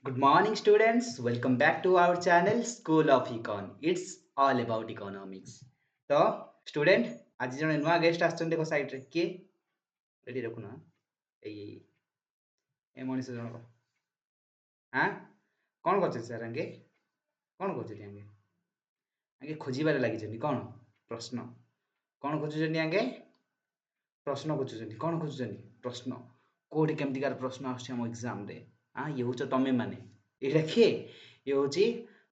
Good morning, students. Welcome back to our channel, School of Econ. It's all about economics. तो student आज जने नुआ guest आछन देखो side रे के रेडी रखु ना एई ए मनीष जन को हां कोन करछ सर अंगे कोन करछ अंगे अंगे खोजिबारे लागि जनी कोन प्रश्न कोन खोजुजनी अंगे प्रश्न खोजुजनी कोन खोजुजनी प्रश्न कोडी केमतिकार प्रश्न आछे हम एग्जाम रे हां ये होछ तमे माने एटा के ये होची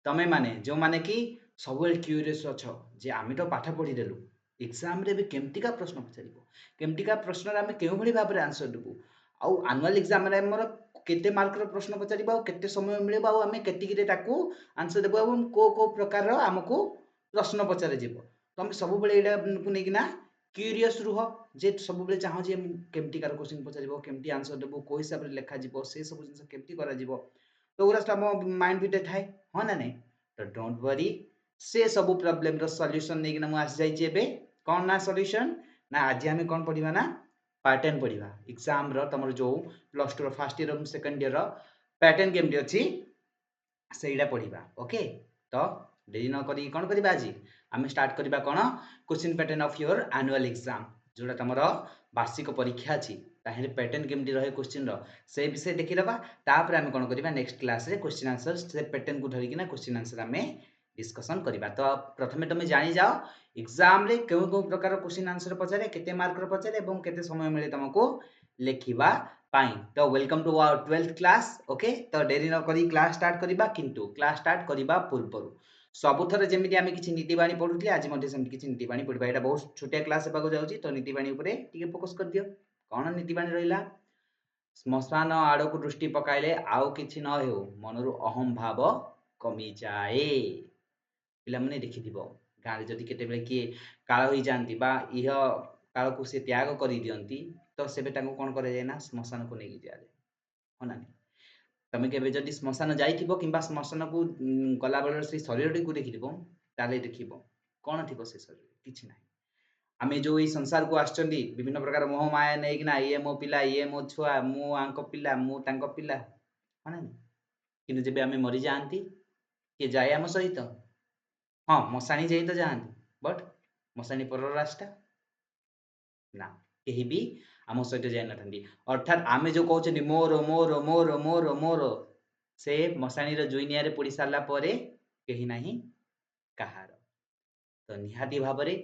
तमे माने जो माने कि सबवेल क्यूरियस अछ जे आमी तो पाठ पढी देलु एग्जाम रे भी केमतिका प्रश्न पचारिबो केमतिका प्रश्न रे आमी केउ भली भाबरे आंसर देबु आउ एनुअल एग्जाम रे हमर केते मार्क रो प्रश्न पचारिबो आउ केते समय मिलेबो आउ आमी केतिकी रे ताकू आंसर देबो आउ को प्रकार रो हमकू प्रश्न पचारे जिवो तमे सब बेले एटा को नेकिना क्यूरियस रुह जे सब बेले चाहो जे केमतिकार क्वेश्चन पचारिबो केमति आंसर देबो को हिसाब रे लेखा जिवो से सब जिंस केमति करा जिवो तो उरा सब माइंड भितर थाए हो ना नहीं तो डोंट वरी से सब प्रॉब्लम रो सॉल्यूशन नेकिना मु आसी जाई जेबे कोन ना सॉल्यूशन ना आज हम कोन पढिबा ना पैटर्न पढिबा एग्जाम रो तमर जो plus 2 row first year second year रो पैटर्न केमति अछि सेइडा पढिबा ओके तो देरी न करी कोन करिबा आज हम स्टार्ट करिबा कोन question pattern of your annual exam जोटा तमरो वार्षिक परीक्षा अछि ताहेर पैटर्न केमति रहे क्वेश्चन रो से विषय देखि लबा तापर हम कोन करिबा नेक्स्ट क्लास रे क्वेश्चन आंसर से पैटर्न को धरि किना क्वेश्चन आंसर हमें डिस्कशन करिबा तो प्रथमे तुम जानि जाओ एग्जाम रे केउ प्रकार क्वेश्चन आंसर पचारे केते मार्क रो पचारे एवं केते समय मिले तुमको लेखिबा पाई तो welcome to our 12th class okay तो देरी न करी क्लास स्टार्ट करिबा किंतु क्लास स्टार्ट करिबा पूर्वरु सबुथर जेमिति आमे किछि नीतिबाणी पढुथि आज मध्ये सेमति किछि नीतिबाणी पढिबा एटा बहुत छोटिया क्लास हेबाको जाउची तो नीतिबाणी ऊपरे टिके फोकस कर दियो कोन नीतिबाणी रहिला श्मशान आड़क दृष्टि पकाइले आउ किछि न हेउ मनरु अहम भाव कमी जाए पिला माने देखिथिबो गारे जदि केते बेले किए काळ होई जानती बा इह काळ को से त्याग करि दियंती तो सेबे ताको कोन करे जाय ना श्मशान को नेगी जाय हो ना तमे केबे जदि श्मशान जाइथिबो किंबा श्मशान को गला बेले से शरीरटी को देखिथिबो ताले देखिबो कोन थिबो से शरीर किछि नाही आमे जो ई संसार को आछंदी विभिन्न प्रकार मोह माया नै कि ना ये मो पिला ये मो छुआ मो आंको पिला मो तांको पिला हो ना किंतु जेबे आमे मरि जाआंती के जाय हम सहित हां मसाणी जाई तो जाआंती बट मसाणी पर रास्ता ना केही भी आम सहित जाई नथंदी अर्थात आमे जो कहउछनी मोर मोर मोर मोर मोर से मसाणी रो जुइनिया रे पड़ी सारला परे केही नाही कहार तो निहाती भाबरे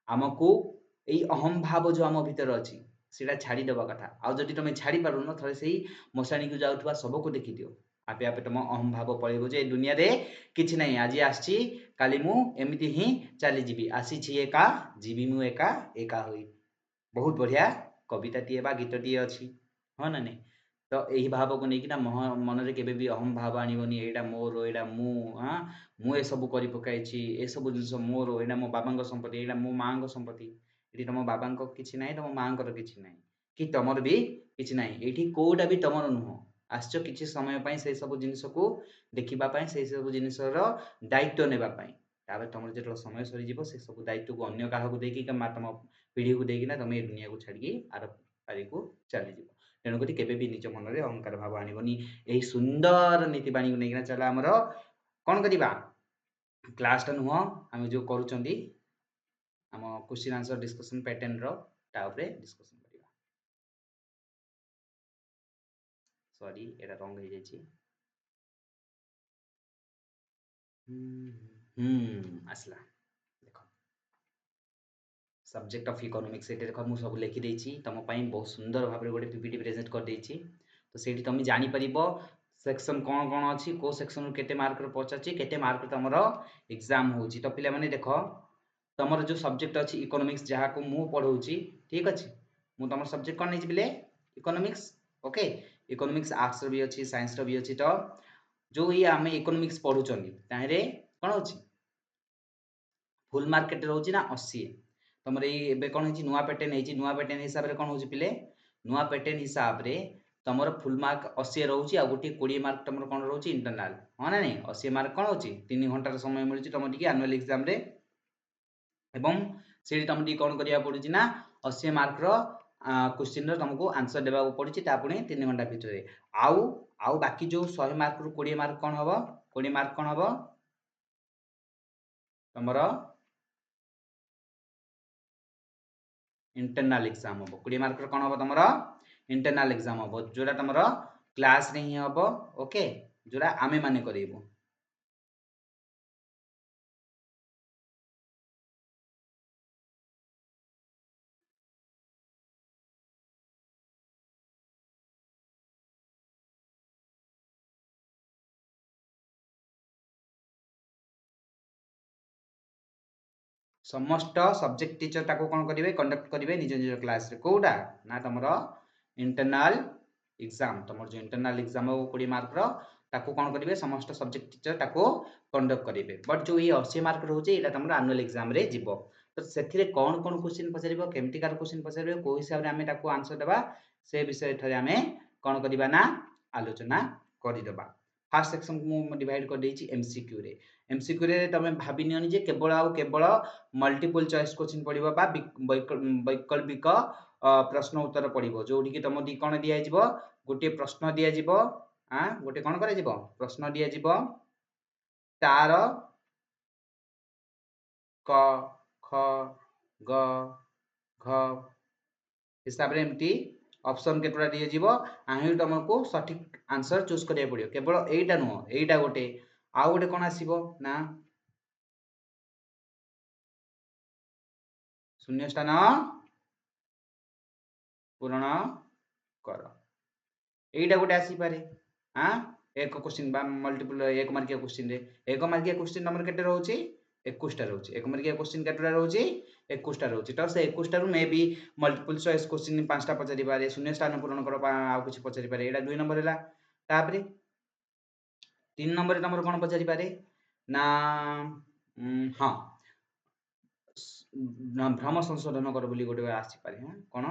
आमको एई अहम भाव जो आम भीतर अछि सेटा छाड़ी देबा कथा आ जदि तमे छाड़ी पारुन थरे सेही मसाणी को जाउथवा सब को देखि दियो आपे आपे तम अहम भाव पळेबो जे दुनिया रे किछ नाही आज आछि काली मु एमिति ही चली जीबी आसी छी एका जीबी मु एका एका होई बहुत बढ़िया कविता टीए बा गीत टीए अछि हो ना नहीं तो एही भाव को नेकिना मन रे केबे भी अहम भाव आनिबोनी एटा मोर एटा मु हां मु ए सब करि पकाइछि ए सब जिंस मोर एटा मो बाबांको संपत्ति एटा मो मांको संपत्ति एटी तम बाबांको किछि नाही तम मांको किछि नाही कि तमर भी किछि नाही एठी कोडा भी तमर नुह आश्चो किछि समय पई से सब जिंस को देखिबा पई से सब जिंस रो दायित्व नेबा पई ताबे तमर जेतलो समय सरी जीवो से सब दायित्व को अन्य काहा को देकी के मा तम पीढ़ी को देकी ना तमे ए दुनिया को छाडी आर पारी को चली जीवो तेणु करी केबे भी निज मन रे अहंकार भाव आनिबोनी एही सुंदर नीतिबाणी को नेकिना चला हमर कोन करिबा क्लास टा नुह हम जो करूचंदी हम क्वेश्चन आंसर डिस्कशन पैटर्न रो ता ऊपर डिस्कशन करिबा सॉरी एटा रंग हो जायछि आसला देखो सब्जेक्ट ऑफ इकोनॉमिक्स एटे देखो मु सब लिखि देछि तम पई बहुत सुंदर भाबरे गोटे पीपीटी प्रेजेंट कर देछि तो सेठी तुम जानि परिबो सेक्शन कोन कोन अछि को सेक्शन केते मार्क रो पचाछि केते मार्क तमरो एग्जाम होछि तो पिला माने देखो तमर जो सब्जेक्ट अछि इकोनॉमिक्स जहा को मु पढौछि ठीक अछि मु तमर सब्जेक्ट कोन नै बिले इकोनॉमिक्स ओके इकोनॉमिक्स आर्ट्स रो भी अछि साइंस रो भी अछि तो जो ये आमे इकोनॉमिक्स पढुचंदी ताहेरे कोन होछि फुल मार्केट रहउछि ना 80 तमरे एबे कोन होछि नुवा पैटर्न हिसाब रे कोन होछि पिले नुवा पैटर्न हिसाब रे तमर फुल मार्क 80 रहउछि आ गोटी 20 मार्क तमर कोन रहउछि इंटरनल हो ना नहीं 80 मार्क कोन होछि 3 घंटा रो समय मिलुछि तम टिके एनुअल एग्जाम रे एवं सेठी तम टी कोन करिया पडुछि ना 80 मार्क रो क्वेश्चन तुमको आंसर देवा पड़ी पुणी 3 घंटा भितर आउ आउ बाकी जो 100 मार्क रु 20 मार्क कौन हम 20 मार्क कौन हम तुमर इंटरनल एग्जाम हम 20 मार्क कौन हम तुम इंटरनल एग्जाम हम जोड़ा तुम क्लास रे ही हम ओके जोड़ा आमे माने करेबू समस्त सब्जेक्ट टीचर ताको कौन करेंगे कंडक्ट करेंगे निज निज क्लास रे कोडा ना तुम इंटरनल एग्जाम तुम जो इंटरनल एग्जाम हो 20 मार्क ताको कौन करेंगे समस्त सब्जेक्ट टीचर ताको कंडक्ट करेंगे बट जो ये 80 मार्क रोचे ये तुम आनुअल एग्जाम रे जीवो तो से कौन कौन क्वेश्चन पचार केमतिकार क्वेश्चन पचार कौ हिसाब से आम आंसर देवा से विषय थे आम कौन करवा ना आलोचना करदे फास्ट सेक्शन को डिवाइड कर देछि एमसीक्यू रे एमसीक्यू रे तमे भाबी नियनि जे केवल आ केवल मल्टीपल चॉइस क्वेश्चन पड़िबो बा वैकल्पिक प्रश्न उत्तर पड़िबो जोठी कि तम दी कोन दिया जिवो गोटे प्रश्न दिया जिवो गोटे कोन करा जिवो प्रश्न दिया जिवो तार क ख ग घ हिसाब रे एमती ऑप्शन केतरा दिया जीवो आही तुमको सठिक आंसर चूज करिया पड़ियो केवल एटा नुह एटा गोटे आ गोटे कोन आसीबो ना शून्य स्थान पूरण कर एटा गोटे आसी पारे एक क्वेश्चन बा मल्टीपल एक मार्किया क्वेश्चन रे एक मार्किया क्वेश्चन नंबर केते रहउची 21 टा रहउची एक मार्किया क्वेश्चन केतरा रहउची 21 टा रहउची तो से 21 टा रु may be multiple choice question 5 टा पचारि पारे शून्य स्थान पूरण कर आ कुछ पचारि पारे एटा 2 नंबर हैला तापरे 3 नंबर रे तमर कोन पचारि पारे ना हां भ्रम संशोधन कर बोली गोटे आसी पारे कोन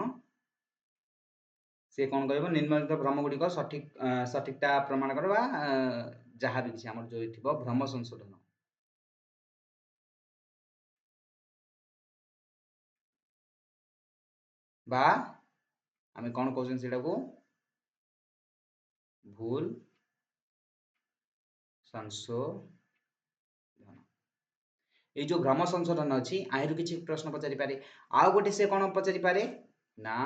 से कौन कह निम्नलिखित भ्रम गुड़िक सठिक सठिकता प्रमाण कर जहाँ भी किसी आम जो थी भ्रम संशोधन बा आम कौन कौन से भूल संशोधन ये जो भ्रम संशोधन अच्छी आहर किसी प्रश्न पचारि पारे आउ गोटे से कौन पचारि पारे ना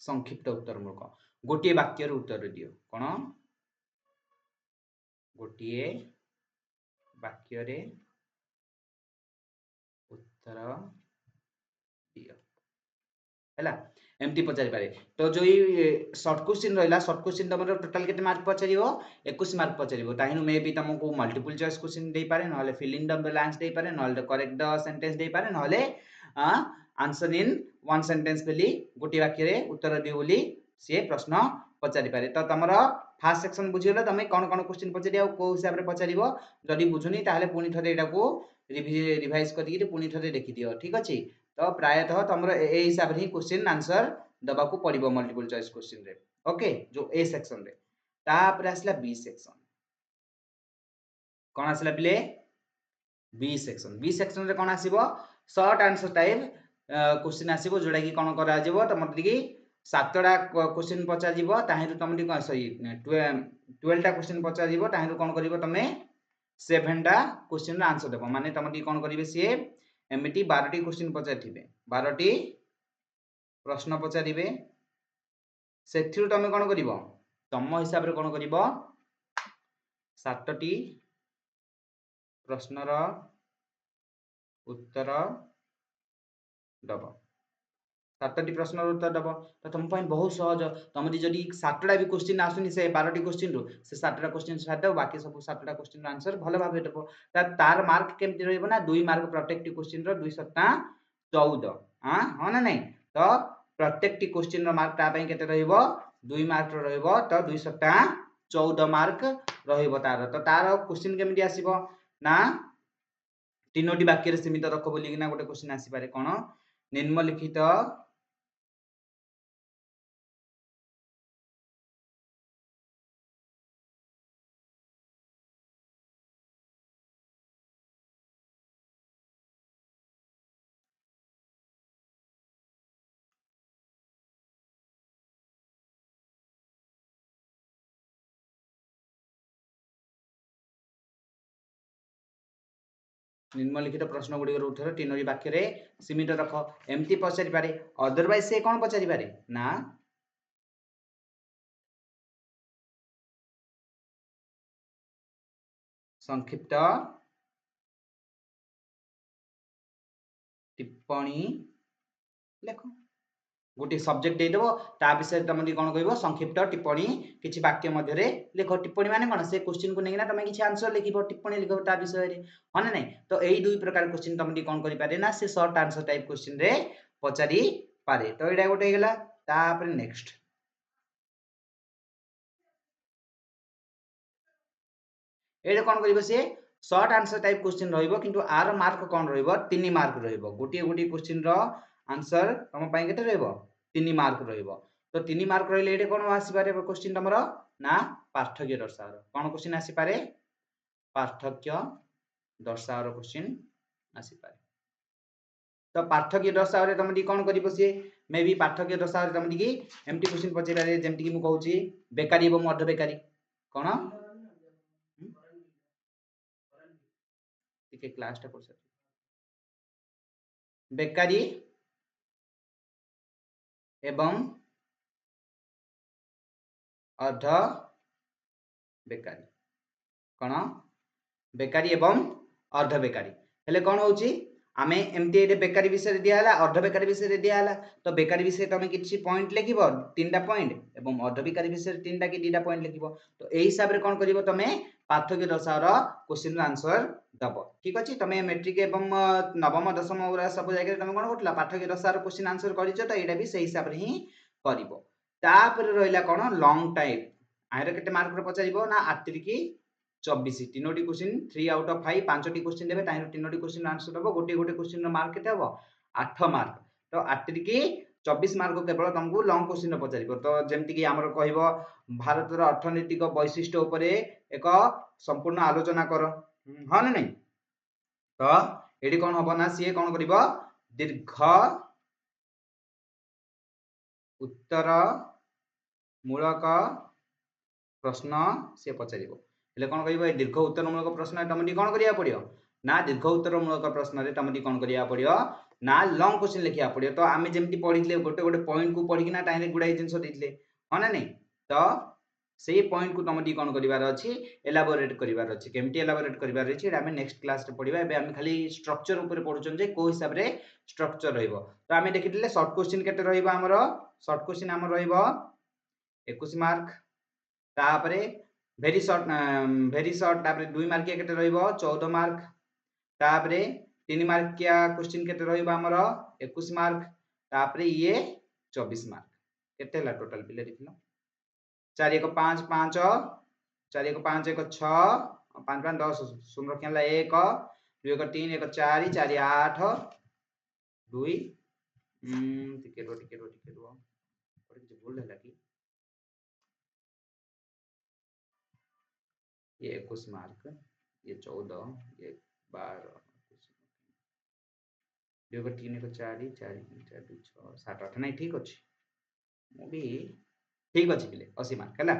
संक्षिप्त उत्तर मूलक गोटे वाक्यर उत्तर दियो कौन गोटे वाक्य उत्तर दियो हैला एमती पचारि पारे तो जो शॉर्ट क्वेश्चन रहा शॉर्ट क्वेश्चन तुम टोटाल केते मार्क पचार 21 मार्क पचार ताहिनु मे भी तुमको मल्टीपल चॉइस क्वेश्चन दे पारे नहले फिल इन द ब्लैंक्स दे पारे नहले करेक्ट द सेंटेंस दे पारे नहले आंसर इन वन सेंटेंस बेली गोटे वाक्य रे उत्तर दियो बोली से प्रश्न पचारि पारे तो तुम फास्ट सेक्शन बुझीगला तुम कौन कौन क्वेश्चन पचारि को हिसाब रे पचारिबो जदि बुझुनी ताहले पुनी थरे एटा को रिवाइज करिके पुनी थरे देखि दियो ठीक अछि तो प्रायतः तुम ए हिसाब रे क्वेश्चन आंसर दबा को पड़िबो मल्टीपल चॉइस क्वेश्चन रे ओके जो ए सेक्शन रे तापर आसला बी सेक्शन कौन आसला पिले बी सेक्शन रे कौन आसीबो शॉर्ट आंसर टाइप क्वेश्चन आसीबो जोडा कि कौन करा जेबो तमर दिकी 7टा क्वेश्चन पचा जीवो ताहिरु तम दिकी सॉरी 12 टा क्वेश्चन पचा जीवो ताहिरु कौन करिवो तमे 7 टा क्वेश्चन रा आंसर देबो माने तम दिकी कौन करिवे से एमिटी 12 टी क्वेश्चन पचारिथिबे 12 टी प्रश्न पचारिबे सेथिरु तमे कौन करिवो तम हिसाब रे कौन करिवो 7 टी प्रश्नर उत्तर दब 7 टी प्रश्न उत्तर दब तो तुम बहुत सहज तुम जदि 7टा भी क्वेश्चन आसुनी से 12 टी क्वेश्चन रु से 7टा क्वेश्चन छाड़ दो बाकी सब 7टा क्वेश्चन आंसर भलो भाबे देबो तार मार्क केमति रहइबो ना 2 मार्क प्रत्येक टी क्वेश्चन रो 2 7 14 हां हां ना नहीं तो प्रत्येक टी क्वेश्चन रो मार्क ता पई केते रहइबो 2 मार्क रो रहइबो तो 2 7 14 मार्क रहइबो तार क्वेश्चन केमति आसीबो ना तीनोटी वाक्य रे सीमित रख बोली कि ना गोटे क्वेश्चन आसी पारे कोन निम्नलिखित निम्नलिखित प्रश्न गुड़िकर उत्तर तीनोटी वाक्य रे सीमित रख एमती पचारि पारे अदरवाइज से कौन पचारि पारे ना संक्षिप्त टिप्पणी लेख गोटे सब्जेक्ट देदेव ता विषय तुम कौन कह संक्षिप्त टिप्पणी किसी वाक्य मध्य लिख टिप्पणी माने कौन से क्वेश्चन को लेकिन तुम किसी आंसर लिख टिप्पणी लिख ता विषय में हाँ ना नहीं तो यही दुई प्रकार क्वेश्चन तुम कौन करें ना से सर्ट आंसर टाइप क्वेश्चन रे पचारि पारे तो यहाँ गोटे होगा तापर नेक्स्ट ये कौन कर सी सर्ट आंसर टाइप क्वेश्चन रहिबो किंतु आर मार्क कौन रहिबो 3 मार्क रहिबो गोटे गोटे क्वेश्चन रो आंसर तुम पई केते रहिबो 3 मार्क रहिबो तो 3 मार्क रहिले एटे कोन आसी पारे क्वेश्चन तमरो ना पार्थक्य दर्शाओ कोन क्वेश्चन आसी पारे पार्थक्य दर्शाओ क्वेश्चन आसी पारे तो पार्थक्य दर्शाओ रे तुम कोन करिबो सी मे बी पार्थक्य दर्शाओ रे तुम की एमटी क्वेश्चन पचेबारे जेमति की मु कहूची बेकारी एवं अर्ध बेकारी कोन टिके क्लास टा कर बेकारी एवं अर्ध बेकारी कौन बेकारी एवं अर्ध बेकारी हेले कौन होची आमे एमती एटे बेकारी विषय दियाला अर्ध बेकारी विषय दियाला तो बेकारी विषय तुम किसी पॉइंट लिखिबो 3टा पॉइंट एवं अर्ध बेकारी विषय 3टा कि 2टा पॉइंट लिखिबो तो एही हिसाब रे कौन करिवो तमे पार्थक्य दर्शाओ क्वेश्चन आंसर दबो ठीक अछि तमे मैट्रिक एवं नवम दशम उरा सब जगह तमे कोन करतला पार्थक्य दर्शाओ क्वेश्चन आंसर करिजो तो एटा भी सही हिसाब रे ही करिवो तापर रहिला कोन लॉन्ग टाइप आयर केते मार्क रे पचारिबो ना आत्रिकी 24 तीनोटी क्वेश्चन 3 आउट ऑफ 5 पांचटी क्वेश्चन देबे ताहिर तीनोटी क्वेश्चन आंसर दबो गोटे गोटे क्वेश्चन रो मार्क केते हबो 8 मार्क तो आत्रिकी 24 मार्क केवल तुमको लॉन्ग क्वेश्चन रो पचारिबो तो जेमति कि हमर कहइबो भारत रो अर्थनैतिक वैशिष्ट्य उपरे एक संपूर्ण आलोचना कर हां ना नहीं तो एडी कोन हबो ना सी कोन करिवो दीर्घ उत्तर मूलक प्रश्न से पचारिबो हेले कोन कहइबो दीर्घ उत्तर मूलक प्रश्न तमटी कोन करिया पड़ियो ना दीर्घ उत्तर मूलक प्रश्न रे तमटी कोन करिया पड़ियो ना लॉन्ग क्वेश्चन लिखिया पड़ियो तो आमे जेमति पढितले गोटे गोटे पॉइंट को पढि किना ताहे गुडाई जिंस दितले हो ना नहीं तो सेही पॉइंट को तमटी कोन करिवार अछि एलाबोरेट करिवार अछि केमटी एलाबोरेट करिवार अछि आमे नेक्स्ट क्लास रे पढिबा एबे आमे खाली स्ट्रक्चर ऊपर पढुचन जे को हिसाब रे स्ट्रक्चर रहइबो तो आमे देखितले शॉर्ट क्वेश्चन केते रहइबो हमरो शॉर्ट क्वेश्चन हमर रहइबो 21 मार्क तापरे भेरी शॉर्ट तापरे 2 मार्किया केते रहइबो 14 मार्क तापरे 3 मार्किया क्वेश्चन केते रहइबो हमरो 21 मार्क तापरे ये 24 मार्क केते हला टोटल पिले देखिलो 4 1 5 5 4 1 5 1 6 5 5 10 शून्य रखला 1 2 1 3 1 4 4 8 2 टिके रो और किछ भूल हला कि ये 21 मार्क ये 14 ये 12 2 1 3 1 4 4 4 2 6 7 8 नहीं ठीक अछि मु भी ठीक अछि पिले 80 मार्क हला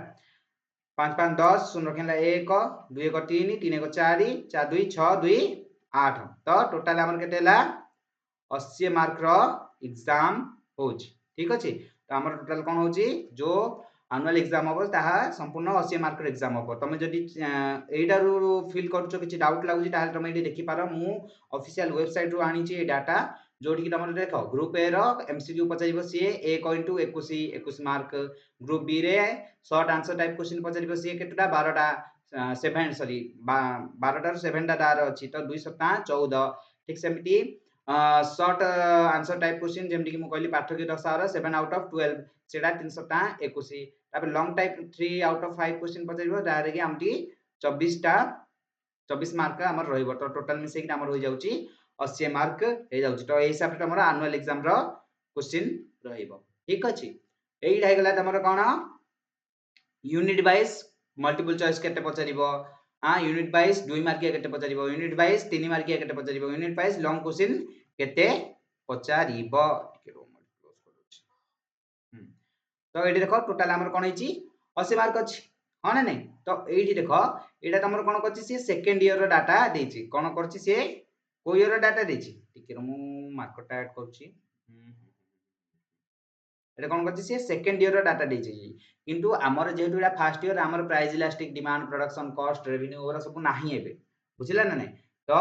5 5 10 शून्य रखला 1 2 1 3 3 1 4 4 2 6 2 8 तो टोटल हमर केते हला 80 मार्क रो एग्जाम होछ ठीक अछि तो हमर टोटल कोन होची जो एनुअल एग्जाम हम ताहा संपूर्ण 80 मार्क रो एग्जाम हम तमे जदी एइडारू फील करछो किछि डाउट लागुची ताहाल तमे एडी देखि पारो मु ऑफिशियल वेबसाइट रो आनी छि डाटा जोडी कि तमर देखो ग्रुप ए रो एमसीक्यू पचारिबो सी 1.21 21 मार्क ग्रुप बी रे शॉर्ट आंसर टाइप क्वेश्चन पचारिबो सी केतटा 12टा 7 सॉरी 12टा 7टा दार अछि तो 2 7 14 ठीक सेमिति शॉर्ट आंसर टाइप क्वेश्चन जेमति कि मु कहली पार्थक्य दर्शाओ 7 आउट ऑफ 12 सेटा 321 तापर long type 3 out of 5 question पचारिबो दारे कि हमटी 24 मार्क हमर रहिबो तो टोटल मिसे कि हमर होई जाउची 80 मार्क हे जाउची तो ए हिसाब रे हमर एनुअल एग्जाम रो क्वेश्चन रहिबो ठीक अछि एई ढाई गला हमर कोन यूनिट वाइज मल्टीपल चॉइस केते पचारिबो हां यूनिट वाइज 2 मार्किया केते पचारिबो यूनिट वाइज 3 मार्किया केते पचारिबो यूनिट वाइज लॉन्ग क्वेश्चन केते पचारिबो टिके रो मल्टी क्लोज करूची तो एठी देखो टोटल हमर कोन हिची 80 मार्क अछि हां ना नहीं तो एठी देखो एटा तमर कोन करछि से सेकंड ईयर रो डाटा देछि कोन करछि से को ईयर डाटा देछि टिके मु मार्करटा ऐड करछि এটা কোন করছে সে সেকেন্ড ইয়ার ডাটা দিয়েছে কিন্তু আমার যেহেতু এটা ফার্স্ট ইয়ার আমার price elastic demand production cost revenue ওরা সব ନାହିଁ এবে বুঝিলা না নাই তো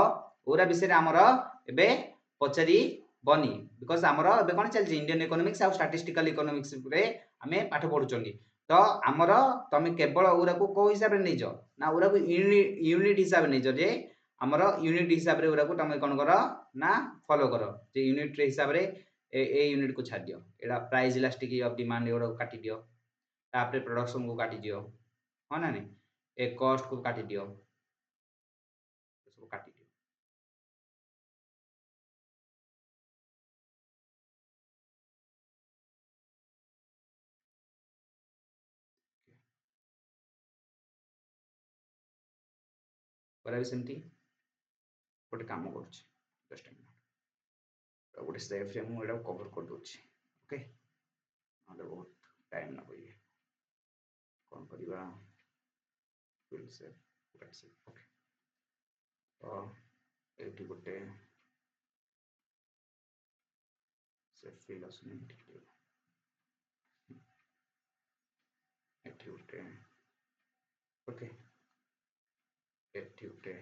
ওরা বিষয়ে আমার এবে পচারি বনি বিকজ আমার এবে কোন চলছে ইন্ডিয়ান ইকোনমিক্স আর স্ট্যাটিস্টিক্যাল ইকোনমিক্স রে আমি পাঠ পড়ুচন্তি তো আমার তুমি কেবল ওরাকু কো হিসাবে নেইছ না ওরাকু ইউনিট হিসাবে নেইছ যে আমার ইউনিট হিসাবে ওরাকু তুমি কোন কর না ফলো কর যে ইউনিট হিসাবে ए यूनिट को छाड़ दियो एड़ा प्राइस इलास्टिक ऑफ डिमांड एड़ा काटी दियो तापरे प्रोडक्शन को काटी दियो हां ना नहीं ए कॉस्ट को काटी दियो सब काटी दियो पर सेमती गोटे काम करूछ जस्ट गोटे सेफ रे मु एड़ा कवर कर दोछि ओके नले बहुत टाइम ना पई कोन करिवा will save let's see okay तो एटी गोटे सेफ फिल असने ठीक एटी गोटे ओके एटी गोटे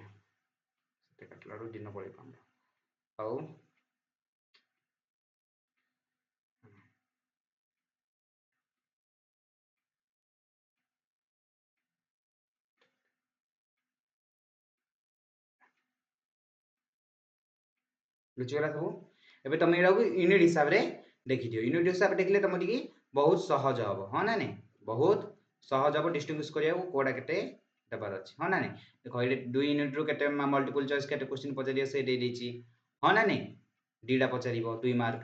से काटला रो दिन पड़े काम आउ बुझीगला सब एबे तुम एटा को यूनिट हिसाब रे देखि दियो यूनिट हिसाब रे देखले तुम टिकी बहुत सहज हबो हां ना नहीं बहुत सहज हबो डिस्टिंग्विश करिया को कोडा केते देबार अछि हां ना नहीं देखो एटे 2 यूनिट रो केते मल्टीपल चॉइस केते क्वेश्चन पचारिया से दे देछि हां ना नहीं डीडा पचारिबो 2 मार्क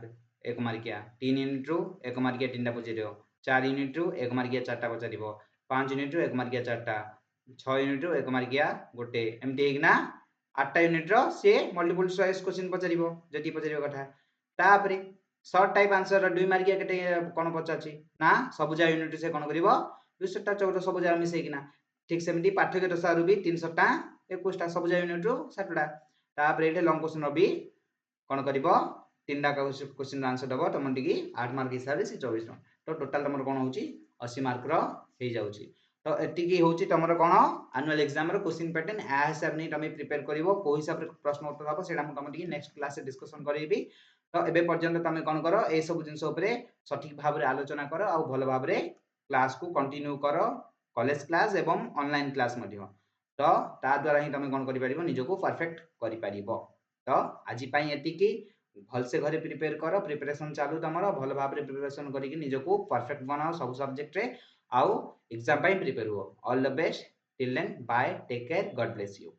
1 मार्किया 3 यूनिट रो 1 मार्किया 3 टा पचारिबो 4 यूनिट रो 1 मार्किया 4 टा पचारिबो 5 यूनिट रो 1 मार्किया 4 टा 6 यूनिट रो 1 मार्किया गोटे एमटी हेगना 8टा यूनिट रो से मल्टीपल चॉइस क्वेश्चन पचारिबो जति पचारिबो कथा तापरे शॉर्ट टाइप आंसर 2 मार्किया केते कोन पचाछि ना सबुजा यूनिट से कोन करिवो 200 टा 14 सबुजा मिसेकिना ठीक सेमती पाठ्यक दशा रो भी 300 टा 21 टा सबुजा यूनिट रो 60 टा तापरे एटे लॉन्ग क्वेश्चन रो भी कोन करिवो 3 टा क्वेश्चन आंसर दबो तमन टिकी 8 मार्क हिसाब से 24 तो टोटल तमर कोन होची 80 मार्क रो हे जाउची तो एतिकी होची तमर कोन एनुअल एग्जाम रो क्वेश्चन पैटर्न आ हिसाब नै तमे प्रिपेयर करिवो को हिसाब रे प्रश्न उत्तर दबो सेडा हम तम टिकी नेक्स्ट क्लास से डिस्कशन करेबी तो एबे पर्यंत तमे कोन करो ए सब जिंस ऊपर सठिक भाव रे आलोचना करो आ भलो भाव रे क्लास को कंटिन्यू करो कॉलेज क्लास एवं ऑनलाइन क्लास मध्य तो ता द्वारा ही तमे कोन करि परिबो निजको परफेक्ट करि परिबो तो आज पई एतिकी भल से घरे प्रिपेयर करो प्रिपरेशन चालू तमरो भल भाव रे प्रिपरेशन करिक निजको परफेक्ट बनाओ सब सब्जेक्ट रे आउ एग्जाम पई प्रिपेयर हो all the best till then bye take care God bless you.